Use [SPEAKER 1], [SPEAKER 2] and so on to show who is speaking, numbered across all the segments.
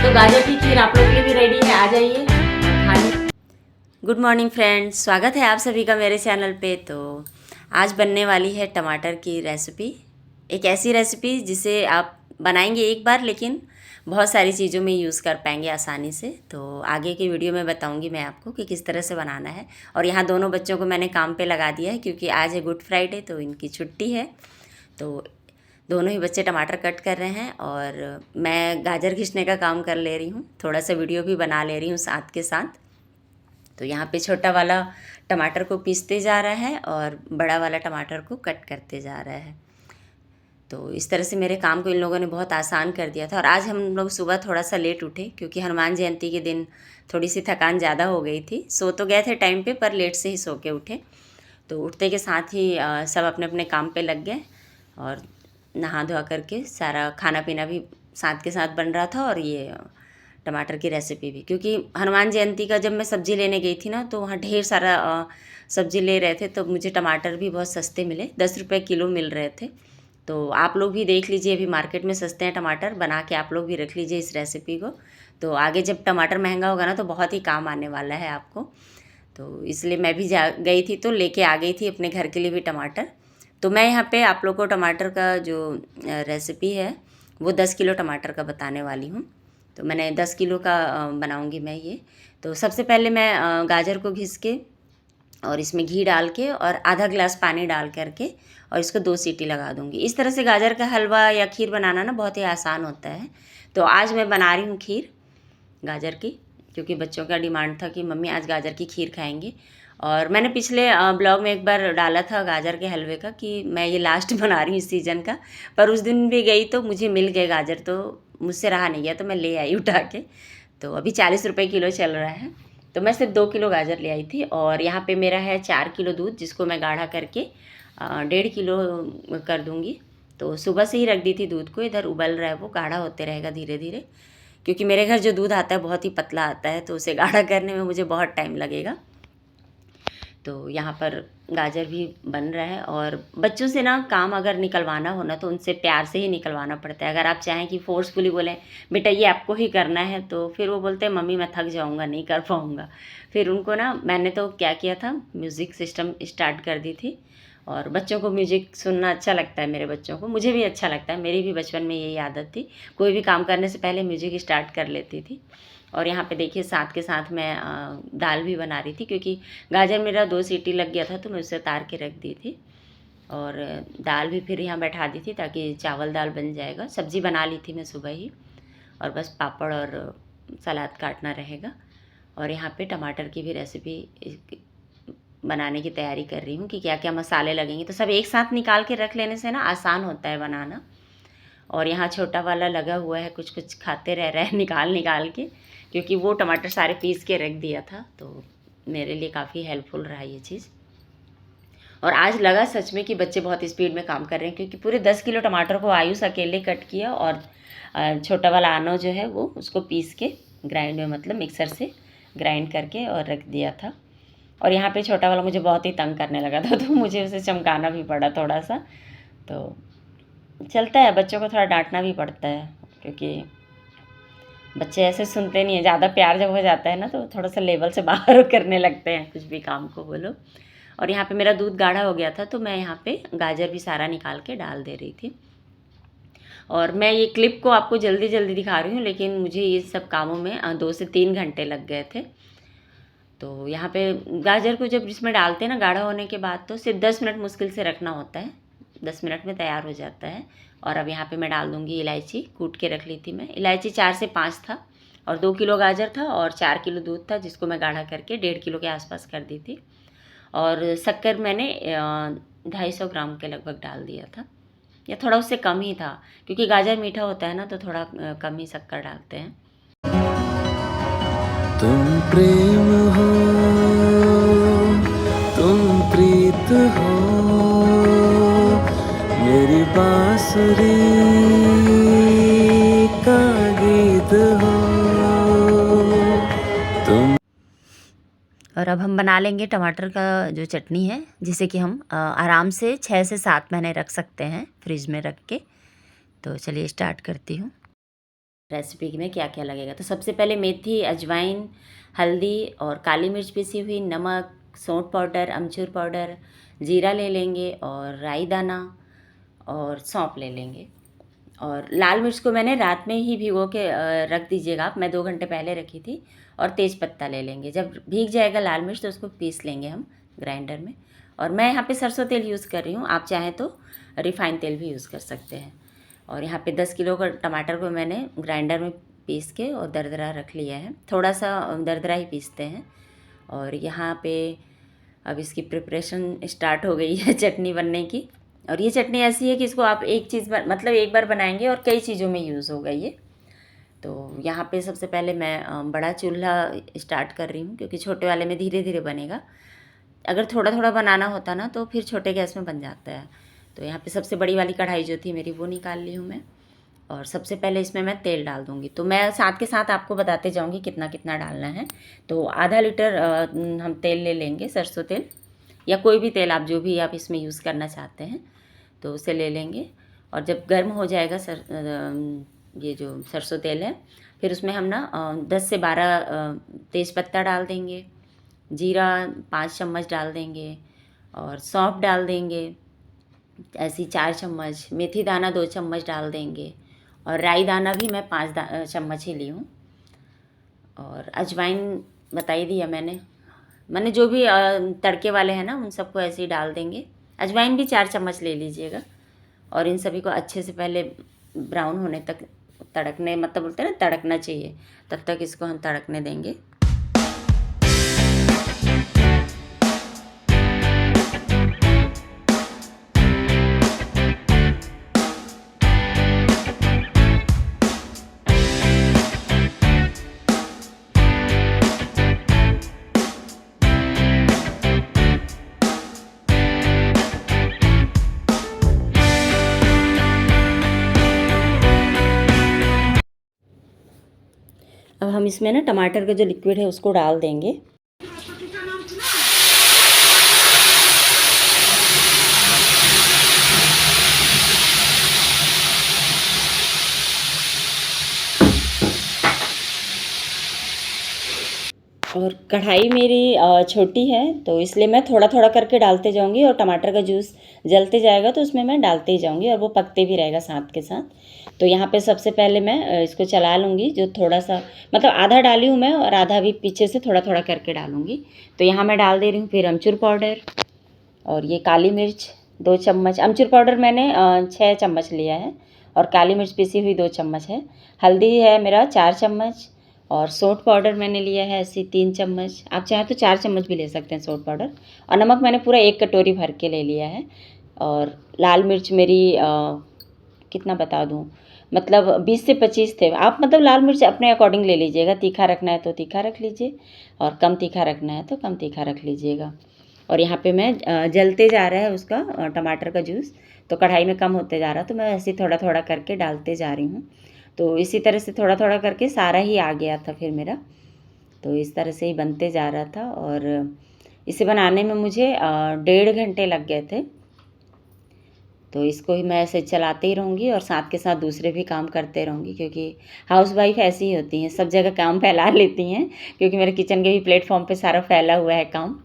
[SPEAKER 1] तो गाजर की खीर आप लोग के लिए भी रेडी है, आ जाइए खाने।
[SPEAKER 2] गुड मॉर्निंग फ्रेंड्स, स्वागत है आप सभी का मेरे चैनल पे। तो आज बनने वाली है टमाटर की रेसिपी। एक ऐसी रेसिपी जिसे आप बनाएंगे एक बार लेकिन बहुत सारी चीज़ों में यूज़ कर पाएंगे आसानी से। तो आगे की वीडियो में बताऊंगी मैं आपको कि किस तरह से बनाना है। और यहाँ दोनों बच्चों को मैंने काम पे लगा दिया है क्योंकि आज है गुड फ्राइडे, तो इनकी छुट्टी है। तो दोनों ही बच्चे टमाटर कट कर रहे हैं और मैं गाजर घिसने का काम कर ले रही हूँ। थोड़ा सा वीडियो भी बना ले रही हूँ साथ के साथ। तो यहाँ पे छोटा वाला टमाटर को पीसते जा रहा है और बड़ा वाला टमाटर को कट करते जा रहा है। तो इस तरह से मेरे काम को इन लोगों ने बहुत आसान कर दिया था। और आज हम लोग सुबह थोड़ा सा लेट उठे क्योंकि हनुमान जयंती के दिन थोड़ी सी थकान ज़्यादा हो गई थी। सो तो गए थे टाइम पे, पर लेट से ही सो के उठे। तो उठते के साथ ही सब अपने अपने काम पे लग गए और नहा धोआ करके सारा खाना पीना भी साथ के साथ बन रहा था। और ये टमाटर की रेसिपी भी, क्योंकि हनुमान जयंती का जब मैं सब्ज़ी लेने गई थी ना, तो वहाँ ढेर सारा सब्ज़ी ले रहे थे। तो मुझे टमाटर भी बहुत सस्ते मिले, 10 रुपये किलो मिल रहे थे। तो आप लोग भी देख लीजिए, अभी मार्केट में सस्ते हैं टमाटर, बना के आप लोग भी रख लीजिए इस रेसिपी को। तो आगे जब टमाटर महंगा होगा ना, तो बहुत ही काम आने वाला है आपको। तो इसलिए मैं भी जा गई थी तो लेके आ गई थी अपने घर के लिए भी टमाटर। तो मैं यहाँ पे आप लोग को टमाटर का जो रेसिपी है वो 10 किलो टमाटर का बताने वाली हूँ। तो मैंने 10 किलो का बनाऊँगी मैं ये। तो सबसे पहले मैं गाजर को घिस के और इसमें घी डाल के और आधा गिलास पानी डाल करके और इसको 2 सीटी लगा दूँगी। इस तरह से गाजर का हलवा या खीर बनाना ना बहुत ही आसान होता है। तो आज मैं बना रही हूँ खीर गाजर की, क्योंकि बच्चों का डिमांड था कि मम्मी आज गाजर की खीर खाएंगे। और मैंने पिछले ब्लॉग में एक बार डाला था गाजर के हलवे का कि मैं ये लास्ट बना रही हूँ इस सीज़न का। पर उस दिन भी गई तो मुझे मिल गए गाजर, तो मुझसे रहा नहीं गया, तो मैं ले आई उठा के। तो अभी 40 रुपये किलो चल रहा है। तो मैं सिर्फ 2 किलो गाजर ले आई थी। और यहाँ पे मेरा है 4 किलो दूध, जिसको मैं गाढ़ा करके 1.5 किलो कर दूँगी। तो सुबह से ही रख दी थी दूध को, इधर उबल रहा है, वो गाढ़ा होते रहेगा धीरे धीरे। क्योंकि मेरे घर जो दूध आता है बहुत ही पतला आता है, तो उसे गाढ़ा करने में मुझे बहुत टाइम लगेगा। तो यहाँ पर गाजर भी बन रहा है। और बच्चों से ना काम अगर निकलवाना हो ना, तो उनसे प्यार से ही निकलवाना पड़ता है। अगर आप चाहें कि फोर्सफुली बोलें बेटा ये आपको ही करना है, तो फिर वो बोलते हैं मम्मी मैं थक जाऊँगा, नहीं कर पाऊँगा। फिर उनको ना मैंने तो क्या किया था, म्यूज़िक सिस्टम स्टार्ट कर दी थी। और बच्चों को म्यूजिक सुनना अच्छा लगता है, मेरे बच्चों को, मुझे भी अच्छा लगता है। मेरी भी बचपन में यही आदत थी, कोई भी काम करने से पहले म्यूजिक स्टार्ट कर लेती थी। और यहाँ पे देखिए साथ के साथ मैं दाल भी बना रही थी, क्योंकि गाजर मेरा 2 सीटी लग गया था तो मैं उसे उतार के रख दी थी। और दाल भी फिर यहाँ बैठा दी थी ताकि चावल दाल बन जाएगा। सब्ज़ी बना ली थी मैं सुबह ही, और बस पापड़ और सलाद काटना रहेगा। और यहाँ पे टमाटर की भी रेसिपी बनाने की तैयारी कर रही हूँ कि क्या क्या मसाले लगेंगे। तो सब एक साथ निकाल के रख लेने से ना आसान होता है बनाना। और यहाँ छोटा वाला लगा हुआ है, कुछ कुछ खाते रह रहा है निकाल निकाल के, क्योंकि वो टमाटर सारे पीस के रख दिया था। तो मेरे लिए काफ़ी हेल्पफुल रहा ये चीज़। और आज लगा सच में कि बच्चे बहुत स्पीड में काम कर रहे हैं, क्योंकि पूरे 10 किलो टमाटर को आयुष अकेले कट किया और छोटा वाला आनो जो है वो उसको पीस के ग्राइंड में, मतलब मिक्सर से ग्राइंड करके और रख दिया था। और यहाँ पे छोटा वाला मुझे बहुत ही तंग करने लगा था, तो मुझे उसे चमकाना भी पड़ा थोड़ा सा। तो चलता है, बच्चों को थोड़ा डांटना भी पड़ता है, क्योंकि बच्चे ऐसे सुनते नहीं हैं। ज़्यादा प्यार जब हो जाता है ना, तो थोड़ा सा लेवल से बाहर करने लगते हैं कुछ भी काम को बोलो। और यहाँ पे मेरा दूध गाढ़ा हो गया था, तो मैं यहाँ पे गाजर भी सारा निकाल के डाल दे रही थी। और मैं ये क्लिप को आपको जल्दी जल्दी दिखा रही हूँ, लेकिन मुझे ये सब कामों में 2 से 3 घंटे लग गए थे। तो यहाँ पे गाजर को जब इसमें डालते हैं ना गाढ़ा होने के बाद, तो सिर्फ 10 मिनट मुश्किल से रखना होता है, 10 मिनट में तैयार हो जाता है। और अब यहाँ पे मैं डाल दूँगी इलायची, कूट के रख ली थी मैं। इलायची 4 से 5 था, और 2 किलो गाजर था और 4 किलो दूध था, जिसको मैं गाढ़ा करके 1.5 किलो के आसपास कर दी थी। और शक्कर मैंने 250 ग्राम के लगभग डाल दिया था, या थोड़ा उससे कम ही था, क्योंकि गाजर मीठा होता है ना, तो थोड़ा कम ही शक्कर डालते हैं।
[SPEAKER 3] तुम प्रेम हो, तुम प्रीत हो, मेरी बांसुरी का गीत हो तुम।
[SPEAKER 2] और अब हम बना लेंगे टमाटर का जो चटनी है, जिसे कि हम आराम से 6 से 7 महीने रख सकते हैं फ्रिज में रख के। तो चलिए स्टार्ट करती हूँ। रेसिपी में क्या क्या लगेगा। तो सबसे पहले मेथी, अजवाइन, हल्दी और काली मिर्च पिसी हुई, नमक, सौंठ पाउडर, अमचूर पाउडर, जीरा ले लेंगे और राई दाना और सौंफ ले लेंगे। और लाल मिर्च को मैंने रात में ही भिगो के रख दीजिएगा आप, मैं 2 घंटे पहले रखी थी। और तेज़ पत्ता ले लेंगे। जब भीग जाएगा लाल मिर्च तो उसको पीस लेंगे हम ग्राइंडर में। और मैं यहाँ पे सरसों तेल यूज़ कर रही हूँ, आप चाहें तो रिफ़ाइंड तेल भी यूज़ कर सकते हैं। और यहाँ पे 10 किलो का टमाटर को मैंने ग्राइंडर में पीस के और दरदरा रख लिया है, थोड़ा सा दरदरा ही पीसते हैं। और यहाँ पे अब इसकी प्रिपरेशन स्टार्ट हो गई है चटनी बनने की। और ये चटनी ऐसी है कि इसको आप मतलब एक बार बनाएंगे और कई चीज़ों में यूज़ होगा ये। तो यहाँ पे सबसे पहले मैं बड़ा चूल्हा स्टार्ट कर रही हूँ, क्योंकि छोटे वाले में धीरे धीरे बनेगा। अगर थोड़ा थोड़ा बनाना होता ना तो फिर छोटे गैस में बन जाता है। तो यहाँ पे सबसे बड़ी वाली कढ़ाई जो थी मेरी वो निकाल ली हूँ मैं। और सबसे पहले इसमें मैं तेल डाल दूँगी। तो मैं साथ के साथ आपको बताते जाऊँगी कितना कितना डालना है। तो आधा लीटर हम तेल ले लेंगे, सरसों तेल या कोई भी तेल आप जो भी आप इसमें यूज़ करना चाहते हैं तो उसे ले लेंगे। और जब गर्म हो जाएगा ये जो सरसों तेल है, फिर उसमें हम ना 10 से 12 तेज़पत्ता डाल देंगे, जीरा 5 चम्मच डाल देंगे और सौंफ डाल देंगे ऐसी 4 चम्मच, मेथी दाना 2 चम्मच डाल देंगे और राई दाना भी मैं 5 चम्मच ही ली हूँ। और अजवाइन बता ही दिया मैंने जो भी तड़के वाले हैं ना उन सबको ऐसे ही डाल देंगे। अजवाइन भी 4 चम्मच ले लीजिएगा। और इन सभी को अच्छे से पहले ब्राउन होने तक तड़कने, मतलब बोलते हैं ना तड़कना चाहिए, तब तक इसको हम तड़कने देंगे। अब हम इसमें ना टमाटर का जो लिक्विड है उसको डाल देंगे। और कढ़ाई मेरी छोटी है तो इसलिए मैं थोड़ा थोड़ा करके डालते जाऊंगी और टमाटर का जूस जलते जाएगा तो उसमें मैं डालते ही जाऊंगी और वो पकते भी रहेगा साथ के साथ। तो यहाँ पे सबसे पहले मैं इसको चला लूँगी, जो थोड़ा सा मतलब आधा डाली हूँ मैं और आधा भी पीछे से थोड़ा थोड़ा करके डालूँगी। तो यहाँ मैं डाल दे रही हूँ फिर अमचूर पाउडर और ये काली मिर्च 2 चम्मच। अमचूर पाउडर मैंने 6 चम्मच लिया है और काली मिर्च पिसी हुई 2 चम्मच है। हल्दी है मेरा 4 चम्मच और सौंठ पाउडर मैंने लिया है ऐसी 3 चम्मच, आप चाहें तो 4 चम्मच भी ले सकते हैं सौंठ पाउडर। और नमक मैंने पूरा 1 कटोरी भर के ले लिया है। और लाल मिर्च मेरी कितना बता दूँ, मतलब 20 से 25 थे। आप मतलब लाल मिर्च अपने अकॉर्डिंग ले लीजिएगा, तीखा रखना है तो तीखा रख लीजिए और कम तीखा रखना है तो कम तीखा रख लीजिएगा। और यहाँ पे मैं जलते जा रहा है उसका टमाटर का जूस, तो कढ़ाई में कम होते जा रहा, तो मैं ऐसे थोड़ा थोड़ा करके डालते जा रही हूँ। तो इसी तरह से थोड़ा थोड़ा करके सारा ही आ गया था फिर मेरा। तो इस तरह से ही बनते जा रहा था और इसे बनाने में मुझे 1.5 घंटे लग गए थे। तो इसको ही मैं ऐसे चलाते ही रहूँगी और साथ के साथ दूसरे भी काम करते रहूँगी, क्योंकि हाउसवाइफ ऐसी ही होती हैं, सब जगह काम फैला लेती हैं। क्योंकि मेरे किचन के भी प्लेटफॉर्म पे सारा फैला हुआ है काम।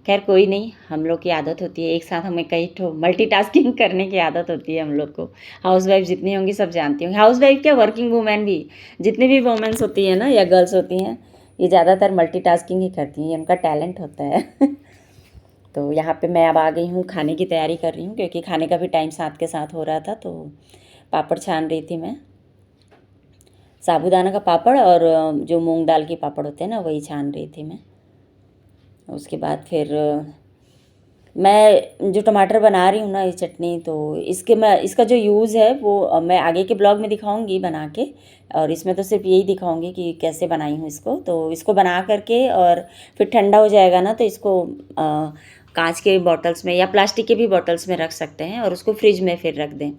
[SPEAKER 2] खैर कोई नहीं, हम लोग की आदत होती है, एक साथ हमें कई मल्टीटास्किंग करने की आदत होती है हम लोग को। हाउसवाइफ जितनी होंगी सब जानती होंगी, हाउसवाइफ क्या वर्किंग वूमेन भी, जितनी भी वुमेन्स होती हैं ना या गर्ल्स होती हैं, ये ज़्यादातर मल्टीटास्किंग ही करती हैं, ये उनका टैलेंट होता है। तो यहाँ पे मैं अब आ गई हूँ, खाने की तैयारी कर रही हूँ, क्योंकि खाने का भी टाइम साथ के साथ हो रहा था। तो पापड़ छान रही थी मैं, साबूदाना का पापड़ और जो मूंग दाल की पापड़ होते हैं ना वही छान रही थी मैं। उसके बाद फिर मैं जो टमाटर बना रही हूँ ना ये चटनी, तो इसका जो यूज़ है वो मैं आगे के ब्लॉग में दिखाऊंगी बना के। और इसमें तो सिर्फ यही दिखाऊंगी कि कैसे बनाई हूँ इसको। तो इसको बना करके और फिर ठंडा हो जाएगा ना तो इसको कांच के बॉटल्स में या प्लास्टिक के भी बॉटल्स में रख सकते हैं और उसको फ्रिज में फिर रख दें।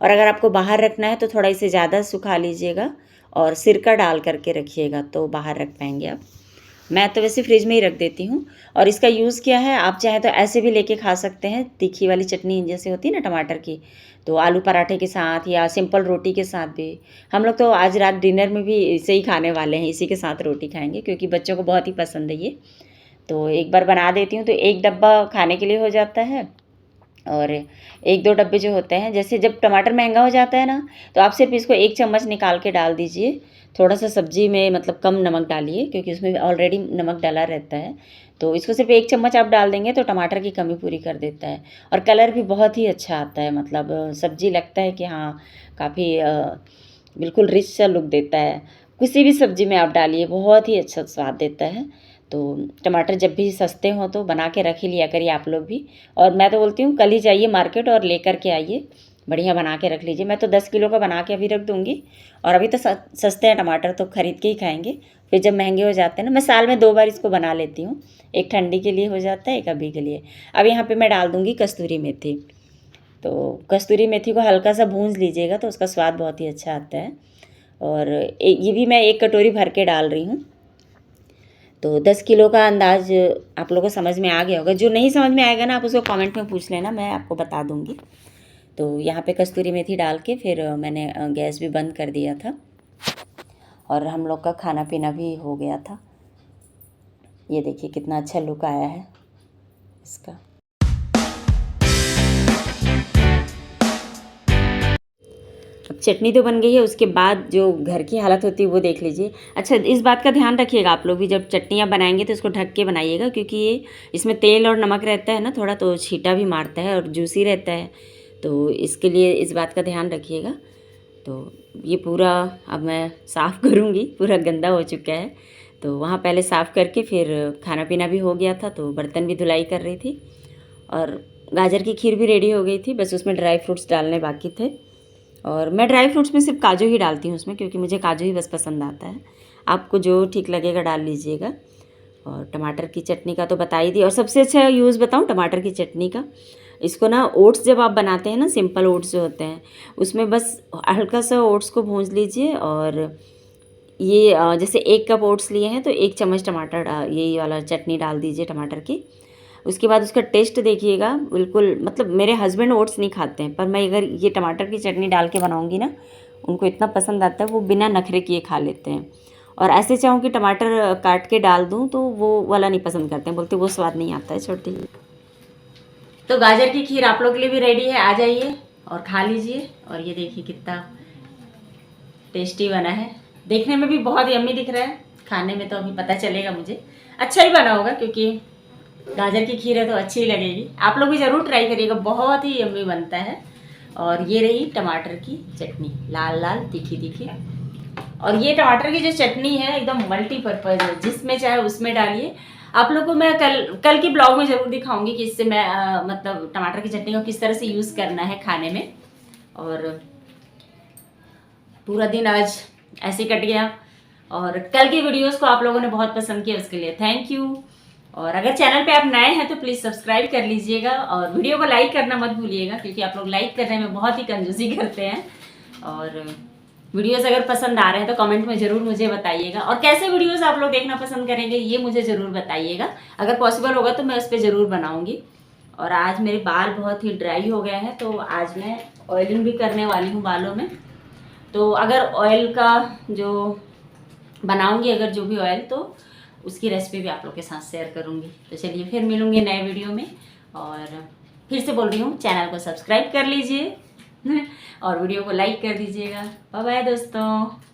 [SPEAKER 2] और अगर आपको बाहर रखना है तो थोड़ा इसे ज़्यादा सुखा लीजिएगा और सिरका डाल करके रखिएगा तो बाहर रख पाएंगे आप। मैं तो वैसे फ्रिज में ही रख देती हूँ। और इसका यूज़ क्या है, आप चाहे तो ऐसे भी लेके खा सकते हैं, तीखी वाली चटनी जैसे होती है ना टमाटर की, तो आलू पराठे के साथ या सिंपल रोटी के साथ भी। हम लोग तो आज रात डिनर में भी इसे ही खाने वाले हैं, इसी के साथ रोटी खाएंगे क्योंकि बच्चों को बहुत ही पसंद है ये। तो एक बार बना देती हूँ तो एक डब्बा खाने के लिए हो जाता है, और एक दो डब्बे जो होते हैं, जैसे जब टमाटर महंगा हो जाता है ना, तो आप सिर्फ इसको 1 चम्मच निकाल के डाल दीजिए। थोड़ा सा सब्जी में मतलब कम नमक डालिए क्योंकि उसमें ऑलरेडी नमक डाला रहता है। तो इसको सिर्फ 1 चम्मच आप डाल देंगे तो टमाटर की कमी पूरी कर देता है, और कलर भी बहुत ही अच्छा आता है। मतलब सब्जी लगता है कि हाँ काफ़ी बिल्कुल रिच सा लुक देता है। किसी भी सब्जी में आप डालिए, बहुत ही अच्छा स्वाद देता है। तो टमाटर जब भी सस्ते हों तो बना के रख ही लिया करिए आप लोग भी। और मैं तो बोलती हूँ कल ही जाइए मार्केट और लेकर के आइए, बढ़िया बना के रख लीजिए। मैं तो 10 किलो का बना के अभी रख दूँगी, और अभी तो सस्ते हैं टमाटर तो ख़रीद के ही खाएंगे। फिर जब महंगे हो जाते हैं ना, मैं साल में 2 बार इसको बना लेती हूँ, एक ठंडी के लिए हो जाता है, एक अभी के लिए। अब यहाँ पर मैं डाल दूँगी कस्तूरी मेथी। तो कस्तूरी मेथी को हल्का सा भूंज लीजिएगा तो उसका स्वाद बहुत ही अच्छा आता है। और ये भी मैं 1 कटोरी भर के डाल रही हूँ। तो 10 किलो का अंदाज आप लोगों को समझ में आ गया होगा। जो नहीं समझ में आएगा ना, आप उसको कमेंट में पूछ लेना, मैं आपको बता दूँगी। तो यहाँ पे कस्तूरी मेथी डाल के फिर मैंने गैस भी बंद कर दिया था, और हम लोग का खाना पीना भी हो गया था। ये देखिए कितना अच्छा लुक आया है इसका। अब चटनी तो बन गई है, उसके बाद जो घर की हालत होती है वो देख लीजिए। अच्छा, इस बात का ध्यान रखिएगा आप लोग भी, जब चटनियाँ बनाएंगे तो इसको ढक के बनाइएगा, क्योंकि ये इसमें तेल और नमक रहता है ना थोड़ा, तो छींटा भी मारता है और जूसी रहता है। तो इसके लिए इस बात का ध्यान रखिएगा। तो ये पूरा अब मैं साफ़ करूँगी, पूरा गंदा हो चुका है। तो वहाँ पहले साफ़ करके फिर खाना पीना भी हो गया था, तो बर्तन भी धुलाई कर रही थी, और गाजर की खीर भी रेडी हो गई थी, बस उसमें ड्राई फ्रूट्स डालने बाकी थे। और मैं ड्राई फ्रूट्स में सिर्फ काजू ही डालती हूँ उसमें, क्योंकि मुझे काजू ही बस पसंद आता है। आपको जो ठीक लगेगा डाल लीजिएगा। और टमाटर की चटनी का तो बता ही दी। और सबसे अच्छा यूज़ बताऊँ टमाटर की चटनी का, इसको ना ओट्स जब आप बनाते हैं ना, सिंपल ओट्स जो होते हैं, उसमें बस हल्का सा ओट्स को भूंज लीजिए, और ये जैसे 1 कप ओट्स लिए हैं तो 1 चम्मच टमाटर यही वाला चटनी डाल दीजिए टमाटर की। उसके बाद उसका टेस्ट देखिएगा, बिल्कुल मतलब मेरे हस्बैंड ओट्स नहीं खाते हैं, पर मैं अगर ये टमाटर की चटनी डाल के बनाऊंगी ना, उनको इतना पसंद आता है, वो बिना नखरे किए खा लेते हैं। और ऐसे चाहूँ कि टमाटर काट के डाल दूँ तो वो वाला नहीं पसंद करते हैं, बोलते वो स्वाद नहीं आता है छोटी।
[SPEAKER 1] तो गाजर की खीर आप लोग के लिए भी रेडी है, आ जाइए और खा लीजिए। और ये देखिए कितना टेस्टी बना है, देखने में भी बहुत यम्मी दिख रहा है, खाने में तो अभी पता चलेगा मुझे। अच्छा ही बना होगा क्योंकि गाजर की खीर है तो अच्छी ही लगेगी। आप लोग भी ज़रूर ट्राई करिएगा, बहुत ही यम्मी बनता है। और ये रही टमाटर की चटनी, लाल लाल तीखी तीखी। और ये टमाटर की जो चटनी है एकदम मल्टीपर्पज़ है, जिसमें चाहे उसमें डालिए। आप लोग को मैं कल की ब्लॉग में ज़रूर दिखाऊंगी कि इससे मैं मतलब टमाटर की चटनी को किस तरह से यूज़ करना है खाने में। और पूरा दिन आज ऐसे कट गया, और कल की वीडियोस को आप लोगों ने बहुत पसंद किया, उसके लिए थैंक यू। और अगर चैनल पे आप नए हैं तो प्लीज़ सब्सक्राइब कर लीजिएगा, और वीडियो को लाइक करना मत भूलिएगा, क्योंकि आप लोग लाइक करने में बहुत ही कंजूसी करते हैं। और वीडियोस अगर पसंद आ रहे हैं तो कमेंट में ज़रूर मुझे बताइएगा, और कैसे वीडियोस आप लोग देखना पसंद करेंगे ये मुझे ज़रूर बताइएगा। अगर पॉसिबल होगा तो मैं उस पर ज़रूर बनाऊँगी। और आज मेरे बाल बहुत ही ड्राई हो गए हैं, तो आज मैं ऑयलिंग भी करने वाली हूँ बालों में। तो अगर ऑयल का जो बनाऊँगी, अगर जो भी ऑयल, तो उसकी रेसिपी भी आप लोग के साथ शेयर करूँगी। तो चलिए फिर मिलूँगी नए वीडियो में, और फिर से बोल रही हूँ चैनल को सब्सक्राइब कर लीजिए और वीडियो को लाइक कर दीजिएगा। बाय बाय दोस्तों।